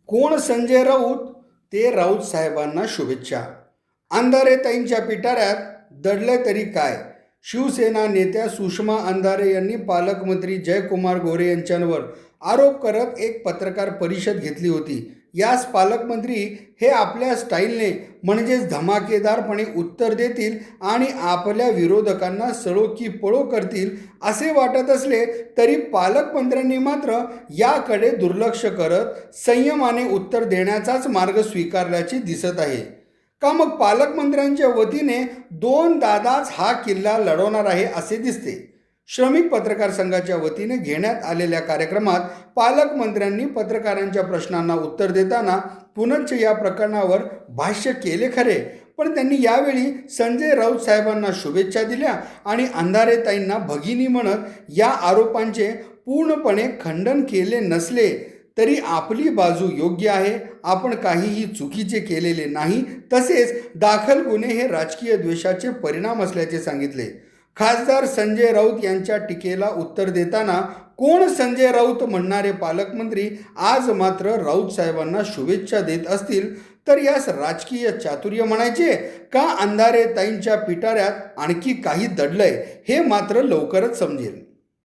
कोण संजय राऊत ते राऊत साहेबांना शुभेच्छा. अंधारेताईंच्या पिटाऱ्यात दडले तरी काय? शिवसेना नेत्या सुषमा अंधारे यांनी पालकमंत्री जयकुमार गोरे यांच्यावर आरोप करत एक पत्रकार परिषद घेतली होती. यास पालकमंत्री हे आपल्या स्टाईलने म्हणजेच धमाकेदारपणे उत्तर देतील आणि आपल्या विरोधकांना सळो की पळो करतील असे वाटत असले तरी पालकमंत्र्यांनी मात्र याकडे दुर्लक्ष करत संयमाने उत्तर देण्याचाच मार्ग स्वीकारल्याचे दिसत आहे. का मग पालकमंत्र्यांच्या वतीने दोन दादाच हा किल्ला लढवणार आहे असे दिसते. श्रमिक पत्रकार संघाच्या वतीने घेण्यात आलेल्या कार्यक्रमात पालकमंत्र्यांनी पत्रकारांच्या प्रश्नांना उत्तर देताना पुनश्च या प्रकरणावर भाष्य केले खरे, पण त्यांनी यावेळी संजय राऊत साहेबांना शुभेच्छा दिल्या आणि अंधारेताईंना भगिनी म्हणत या आरोपांचे पूर्णपणे खंडन केले नसले तरी आपली बाजू योग्य आहे, आपण काहीही चुकीचे केलेले नाही, तसेच दाखल गुन्हे हे राजकीय द्वेषाचे परिणाम असल्याचे सांगितले. खासदार संजय राऊत यांच्या टीकेला उत्तर देताना कोण संजय राऊत म्हणणारे पालकमंत्री आज मात्र राऊत साहेबांना शुभेच्छा देत असतील तर यास राजकीय चातुर्य म्हणायचे का अंधारेताईंच्या पिटाऱ्यात आणखी काही दडलंय हे मात्र लवकरच समजेल.